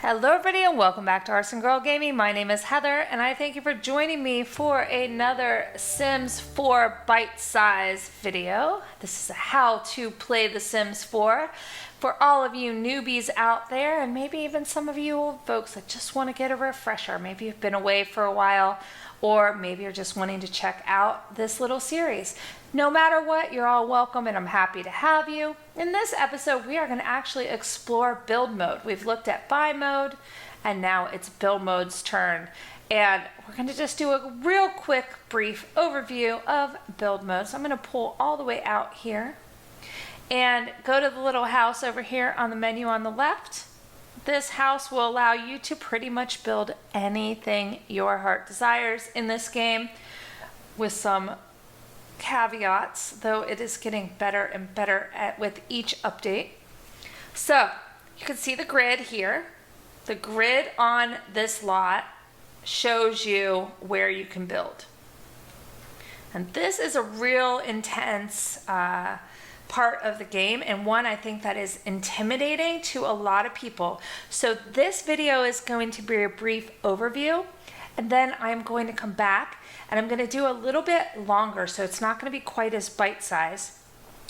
Hello everybody and welcome back to Arsen Girl Gaming. My name is Heather and I thank you for joining me for another Sims 4 bite-size video. This is a how to play The Sims 4 for all of you newbies out there, and maybe even some of you old folks that just want to get a refresher. Maybe you've been away for a while, or maybe you're just wanting to check out this little series. No matter what, you're all welcome and I'm happy to have you. In this episode, we are going to actually explore build mode. We've looked at buy mode and now it's build mode's turn. And we're going to just do a real quick, brief overview of build mode. So I'm going to pull all the way out here and go to the little house over here on the menu on the left. This house will allow you to pretty much build anything your heart desires in this game, with some caveats, though it is getting better and better with each update. So you can see the grid here. The grid on this lot shows you where you can build. And this is a real intense part of the game, and one I think that is intimidating to a lot of people. So this video is going to be a brief overview, and then I'm going to come back and I'm going to do a little bit longer, so it's not going to be quite as bite-sized,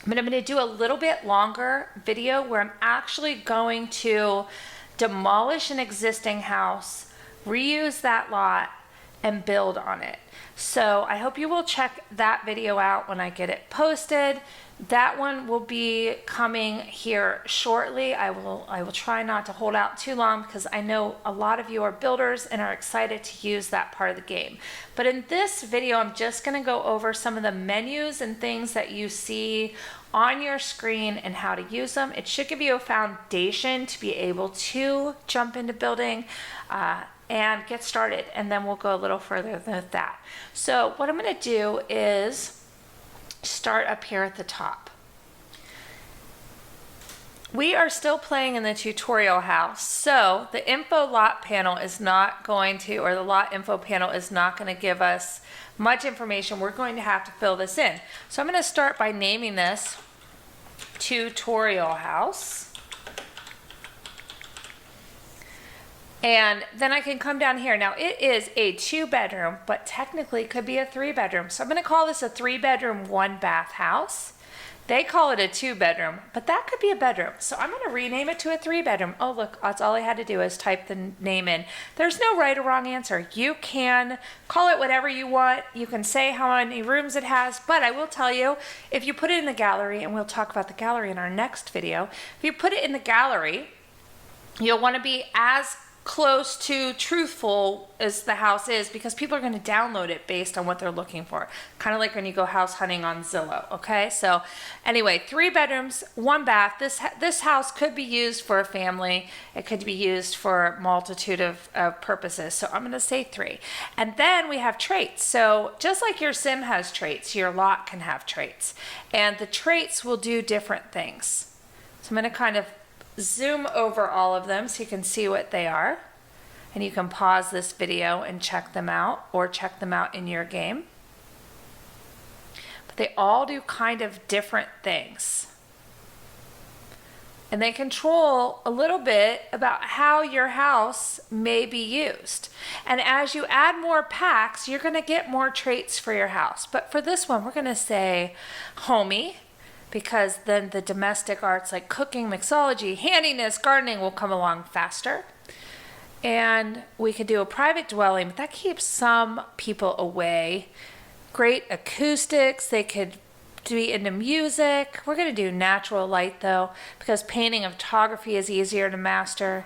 but I'm going to do a little bit longer video where I'm actually going to demolish an existing house, reuse that lot, and build on it. So I hope you will check that video out when I get it posted. That one will be coming here shortly. I will try not to hold out too long because I know a lot of you are builders and are excited to use that part of the game. But in this video, I'm just going to go over some of the menus and things that you see on your screen and how to use them. It should give you a foundation to be able to jump into building and get started, and then we'll go a little further than that. So what I'm going to do is start up here at the top. We are still playing in the tutorial house, so the info lot panel is not going to, or the lot info panel is not going to give us much information. We're going to have to fill this in. So I'm going to start by naming this tutorial house. And then I can come down here. Now it is a 2-bedroom, but technically it could be a 3-bedroom. So I'm going to call this a 3-bedroom, 1-bath house. They call it a 2-bedroom, but that could be a bedroom. So I'm going to rename it to a 3-bedroom. Oh, look, that's all I had to do is type the name in. There's no right or wrong answer. You can call it whatever you want. You can say how many rooms it has, but I will tell you, if you put it in the gallery, and we'll talk about the gallery in our next video, if you put it in the gallery, you'll want to be as close to truthful as the house is, because people are going to download it based on what they're looking for. Kind of like when you go house hunting on Zillow. Okay, so anyway, 3 bedrooms, 1 bath. This house could be used for a family. It could be used for a multitude of purposes. So I'm going to say 3. And then we have traits. So just like your sim has traits, your lot can have traits, and the traits will do different things. So I'm going to kind of zoom over all of them so you can see what they are, and you can pause this video and check them out, or check them out in your game. But they all do kind of different things, and they control a little bit about how your house may be used. And as you add more packs, you're going to get more traits for your house. But for this one, we're going to say homey, because then the domestic arts like cooking, mixology, handiness, gardening will come along faster. And we could do a private dwelling, but that keeps some people away. Great acoustics, they could be into music. We're going to do natural light though, because painting and photography is easier to master.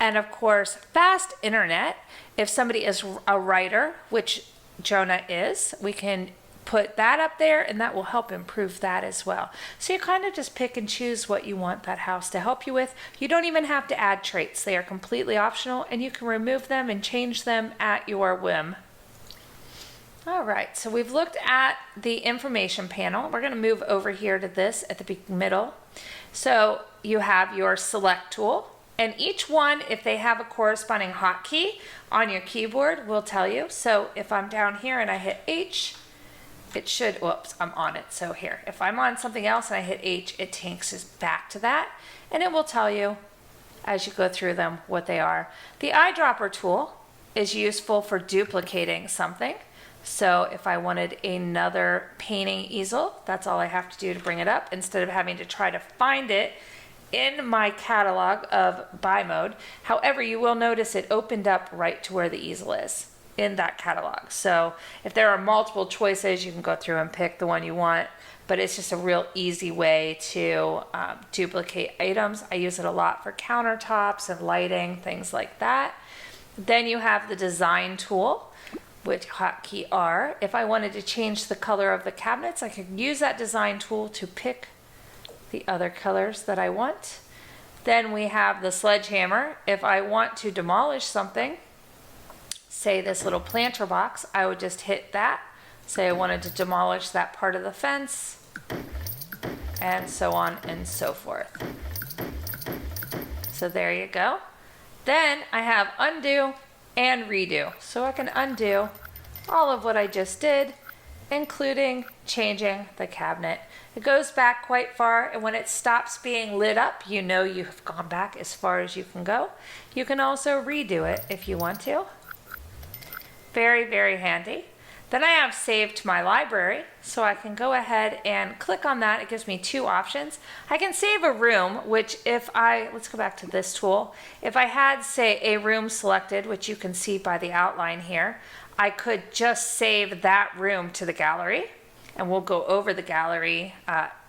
And of course, fast internet. If somebody is a writer, which Jonah is, we can put that up there, and that will help improve that as well. So you kind of just pick and choose what you want that house to help you with. You don't even have to add traits. They are completely optional, and you can remove them and change them at your whim. All right, so we've looked at the information panel. We're going to move over here to this at the middle. So you have your select tool, and each one, if they have a corresponding hotkey on your keyboard, will tell you. So if I'm down here and I hit H, it should, whoops, I'm on it. So here, if I'm on something else and I hit H, it takes us back to that, and it will tell you as you go through them what they are. The eyedropper tool is useful for duplicating something. So if I wanted another painting easel, that's all I have to do to bring it up instead of having to try to find it in my catalog of buy mode. However, you will notice it opened up right to where the easel is in that catalog. So if there are multiple choices, you can go through and pick the one you want, but it's just a real easy way to duplicate items. I use it a lot for countertops and lighting, things like that. Then you have the design tool, which hotkey R. If I wanted to change the color of the cabinets, I could use that design tool to pick the other colors that I want. Then we have the sledgehammer. If I want to demolish something, say this little planter box, I would just hit that. Say I wanted to demolish that part of the fence, and so on and so forth. So there you go. Then I have undo and redo. So I can undo all of what I just did, including changing the cabinet. It goes back quite far, and when it stops being lit up, you know you have gone back as far as you can go. You can also redo it if you want to. Very, very handy. Then I have saved to my library, so I can go ahead and click on that. It gives me two options. I can save a room, which let's go back to this tool. If I had, say, a room selected, which you can see by the outline here, I could just save that room to the gallery, and we'll go over the gallery,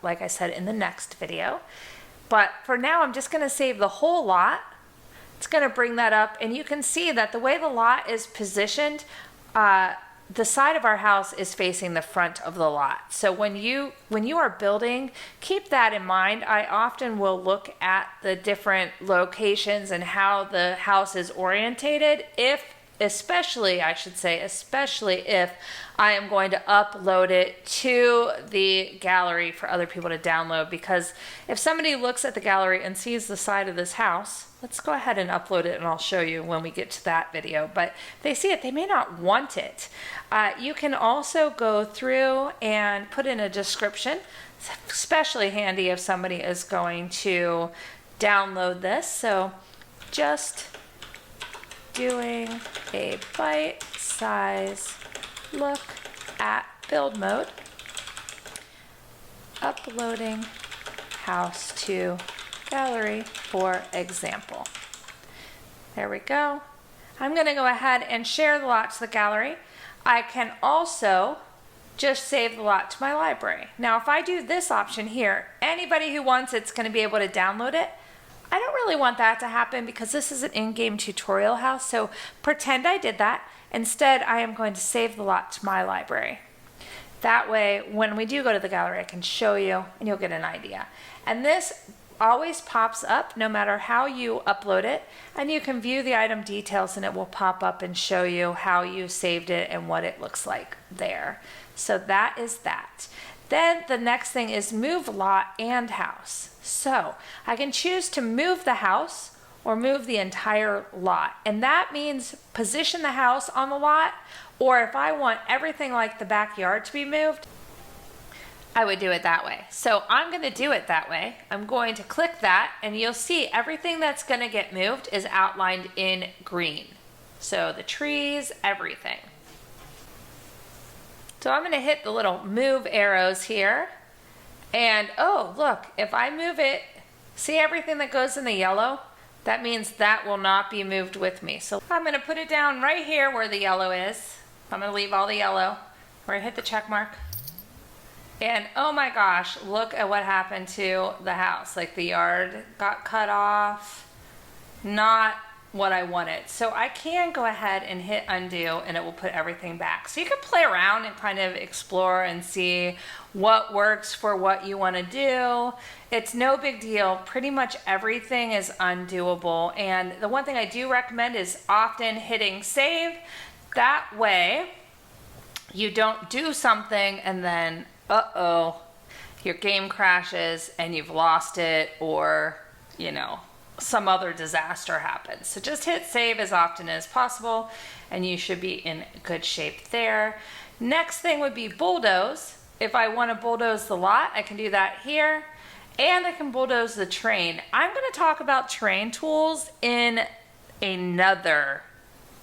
like I said, in the next video. But for now, I'm just gonna save the whole lot. It's gonna bring that up, and you can see that the way the lot is positioned, the side of our house is facing the front of the lot. So when you are building, keep that in mind. I often will look at the different locations and how the house is orientated, especially if I am going to upload it to the gallery for other people to download. Because if somebody looks at the gallery and sees the side of this house, let's go ahead and upload it, and I'll show you when we get to that video. But if they see it, they may not want it. You can also go through and put in a description. It's especially handy if somebody is going to download this. So just doing a bite-size look at build mode, uploading house to gallery, for example. There we go. I'm going to go ahead and share the lot to the gallery. I can also just save the lot to my library. Now, if I do this option here, anybody who wants it's going to be able to download it. I don't really want that to happen because this is an in-game tutorial house, so pretend I did that. Instead, I am going to save the lot to my library. That way, when we do go to the gallery, I can show you and you'll get an idea. And this always pops up no matter how you upload it, and you can view the item details and it will pop up and show you how you saved it and what it looks like there. So that is that. Then the next thing is move lot and house. So I can choose to move the house or move the entire lot, and that means position the house on the lot, or if I want everything like the backyard to be moved, I would do it that way. So I'm going to do it that way. I'm going to click that, and you'll see everything that's going to get moved is outlined in green. So the trees, everything. So I'm going to hit the little move arrows here, and oh look, if I move it, see everything that goes in the yellow? That means that will not be moved with me. So I'm going to put it down right here where the yellow is. I'm going to leave all the yellow where I hit the check mark. And oh my gosh, look at what happened to the house. Like the yard got cut off. Not what I wanted. So I can go ahead and hit undo and it will put everything back. So you can play around and kind of explore and see what works for what you want to do. It's no big deal. Pretty much everything is undoable. And the one thing I do recommend is often hitting save. That way you don't do something and then your game crashes and you've lost it, or some other disaster happens. So just hit save as often as possible and you should be in good shape there. Next thing would be bulldoze. If I want to bulldoze the lot, I can do that here. and I can bulldoze the terrain. I'm going to talk about terrain tools in another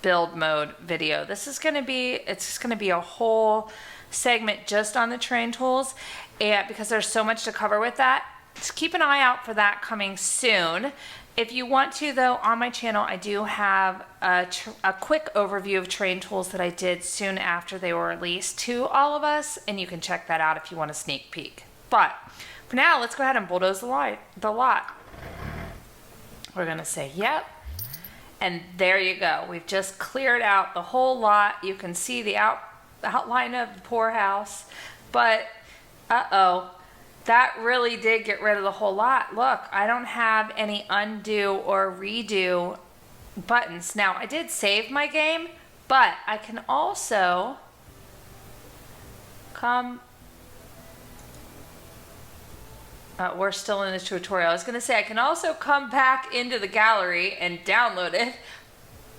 build mode video. This is going to be, it's just going to be a whole segment just on the terrain tools, and because there's so much to cover with that. Just keep an eye out for that coming soon. If you want to, though, on my channel, I do have a quick overview of terrain tools that I did soon after they were released to all of us, and you can check that out if you want a sneak peek. But for now, let's go ahead and bulldoze the lot. We're going to say, yep. And there you go. We've just cleared out the whole lot. You can see the outline of the poor house. But, uh-oh. That really did get rid of the whole lot. Look, I don't have any undo or redo buttons. Now, I did save my game, but I can also come... we're still in the tutorial. I was going to say I can also come back into the gallery and download it.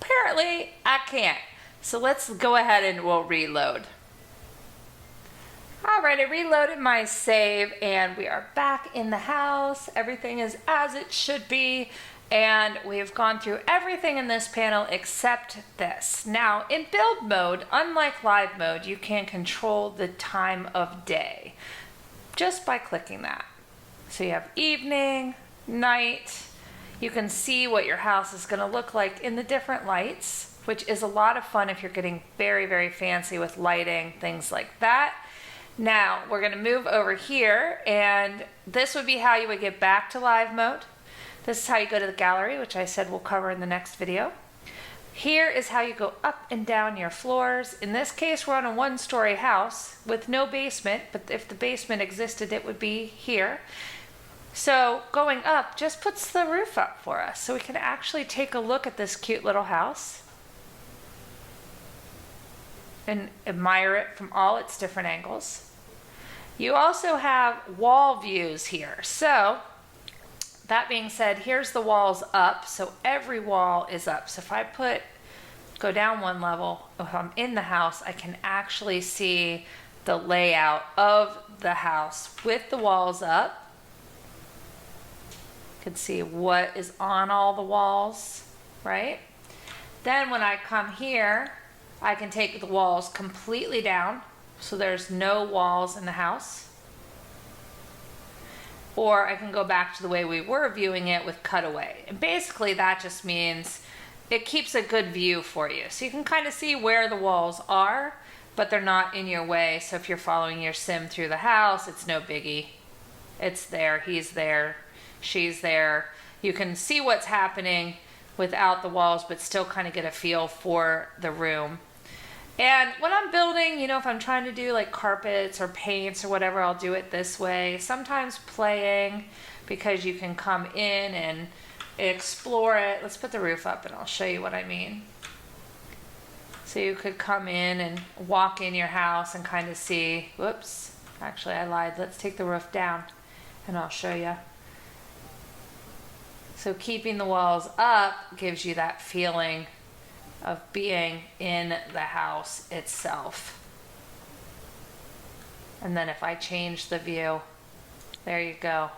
Apparently, I can't. So let's go ahead and we'll reload. Alright, I reloaded my save and we are back in the house. Everything is as it should be, and we've gone through everything in this panel except this. Now, in build mode, unlike live mode, you can control the time of day just by clicking that. So you have evening, night. You can see what your house is going to look like in the different lights, which is a lot of fun if you're getting very, very fancy with lighting, things like that. Now, we're going to move over here, and this would be how you would get back to live mode. This is how you go to the gallery, which I said we'll cover in the next video. Here is how you go up and down your floors. In this case, we're on a one-story house with no basement, but if the basement existed, it would be here. So going up just puts the roof up for us, so we can actually take a look at this cute little house and admire it from all its different angles. You also have wall views here. So that being said, here's the walls up. So every wall is up. So if I go down one level, if I'm in the house, I can actually see the layout of the house with the walls up. You can see what is on all the walls, right? Then when I come here, I can take the walls completely down, so there's no walls in the house. Or I can go back to the way we were viewing it with cutaway. And basically that just means it keeps a good view for you. So you can kind of see where the walls are, but they're not in your way. So if you're following your sim through the house, it's no biggie. It's there, he's there, she's there. You can see what's happening without the walls, but still kind of get a feel for the room. And when I'm building, you know, if I'm trying to do like carpets or paints or whatever, I'll do it this way. Sometimes playing, because you can come in and explore it. Let's put the roof up and I'll show you what I mean. So you could come in and walk in your house and kind of see, whoops, actually I lied. Let's take the roof down and I'll show you. So keeping the walls up gives you that feeling of being in the house itself. And then if I change the view, there you go.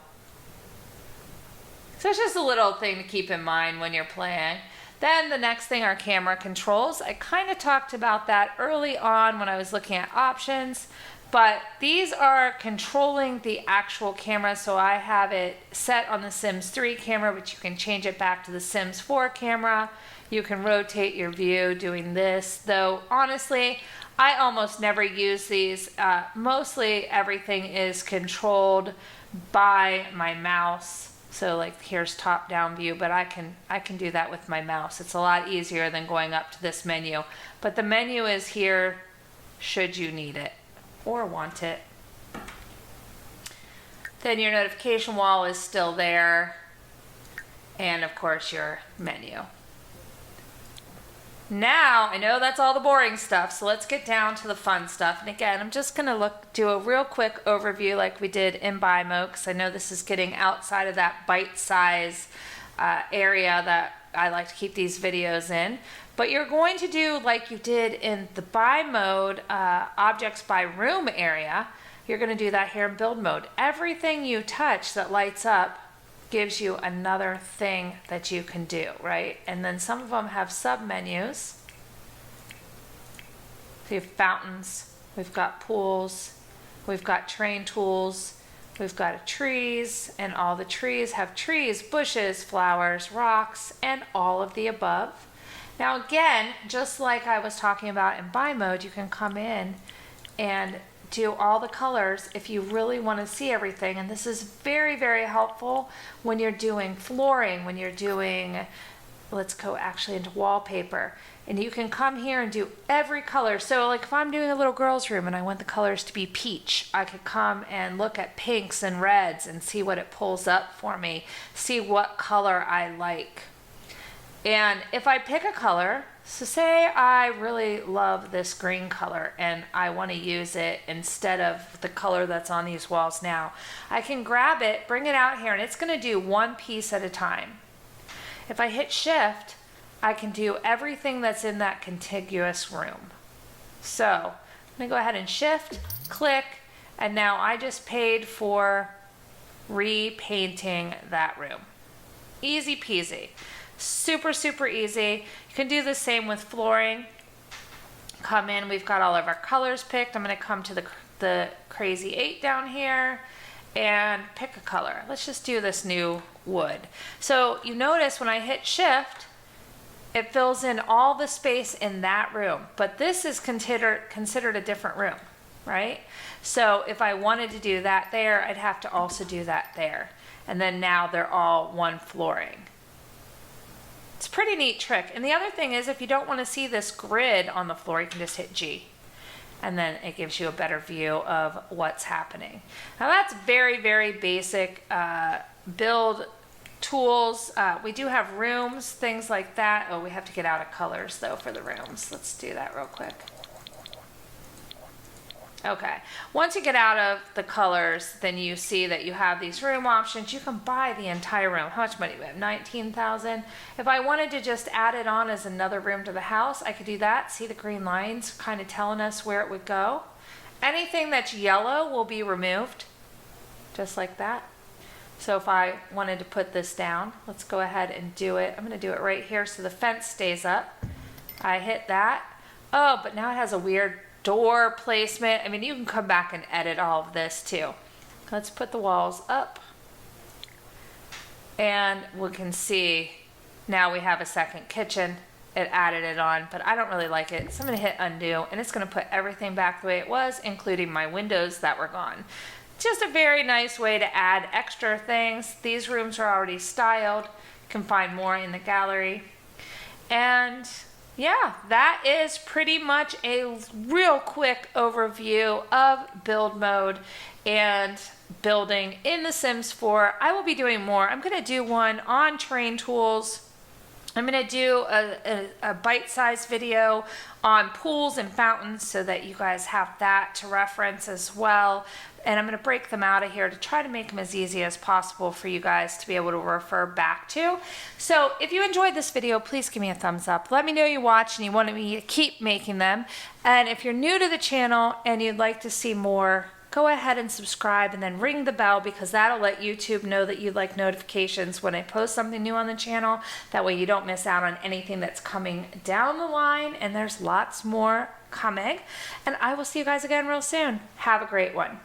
So it's just a little thing to keep in mind when you're playing. Then the next thing are camera controls. I kind of talked about that early on when I was looking at options, but these are controlling the actual camera. So I have it set on the Sims 3 camera, but you can change it back to the Sims 4 camera. You can rotate your view doing this, though honestly, I almost never use these. Mostly everything is controlled by my mouse. So like here's top down view, but I can do that with my mouse. It's a lot easier than going up to this menu. But the menu is here should you need it or want it. Then your notification wall is still there. And of course your menu. Now, I know that's all the boring stuff, so let's get down to the fun stuff. And again, I'm just going to do a real quick overview like we did in buy mode, because I know this is getting outside of that bite size area that I like to keep these videos in. But you're going to do like you did in the buy mode objects by room area. you're going to do that here in build mode. Everything you touch that lights up gives you another thing that you can do, right? And then some of them have sub menus. So you have fountains, we've got pools, we've got terrain tools, we've got trees, and all the trees have trees, bushes, flowers, rocks, and all of the above. Now again, just like I was talking about in buy mode, you can come in and do all the colors if you really want to see everything. And this is very, very helpful when you're doing flooring, when you're doing, let's go actually into wallpaper. And you can come here and do every color. So like if I'm doing a little girl's room and I want the colors to be peach, I could come and look at pinks and reds and see what it pulls up for me, see what color I like. And if I pick a color, so say I really love this green color and I want to use it instead of the color that's on these walls now, I can grab it, bring it out here, and it's going to do one piece at a time. If I hit shift, I can do everything that's in that contiguous room. So I'm going to go ahead and shift, click, and now I just paid for repainting that room. Easy peasy. Super, super easy. You can do the same with flooring. Come in, we've got all of our colors picked. I'm going to come to the Crazy 8 down here and pick a color. Let's just do this new wood. So you notice when I hit shift, it fills in all the space in that room, but this is considered a different room, right? So if I wanted to do that there, I'd have to also do that there. And then now they're all one flooring. It's a pretty neat trick. And the other thing is, if you don't want to see this grid on the floor, you can just hit G. And then it gives you a better view of what's happening. Now that's very, very basic build tools. We do have rooms, things like that. Oh, we have to get out of colors though for the rooms. Let's do that real quick. Okay, once you get out of the colors, then you see that you have these room options. You can buy the entire room. How much money do we have? 19,000. If I wanted to just add it on as another room to the house, I could do that. See the green lines kind of telling us where it would go. Anything that's yellow will be removed, just like that. So if I wanted to put this down, let's go ahead and do it. I'm going to do it right here so the fence stays up. I hit that. Oh, but now it has a weird door placement. I mean, you can come back and edit all of this too. Let's put the walls up. And we can see now we have a second kitchen. It added it on, but I don't really like it. So I'm going to hit undo, and it's going to put everything back the way it was, including my windows that were gone. Just a very nice way to add extra things. These rooms are already styled. You can find more in the gallery. And yeah, that is pretty much a real quick overview of build mode and building in The Sims 4. I will be doing more. I'm going to do one on terrain tools. I'm going to do a bite-sized video on pools and fountains so that you guys have that to reference as well. And I'm going to break them out of here to try to make them as easy as possible for you guys to be able to refer back to. So if you enjoyed this video, please give me a thumbs up. Let me know you watched and you wanted me to keep making them. And if you're new to the channel and you'd like to see more, go ahead and subscribe and then ring the bell, because that'll let YouTube know that you'd like notifications when I post something new on the channel. That way you don't miss out on anything that's coming down the line, and there's lots more coming. And I will see you guys again real soon. Have a great one.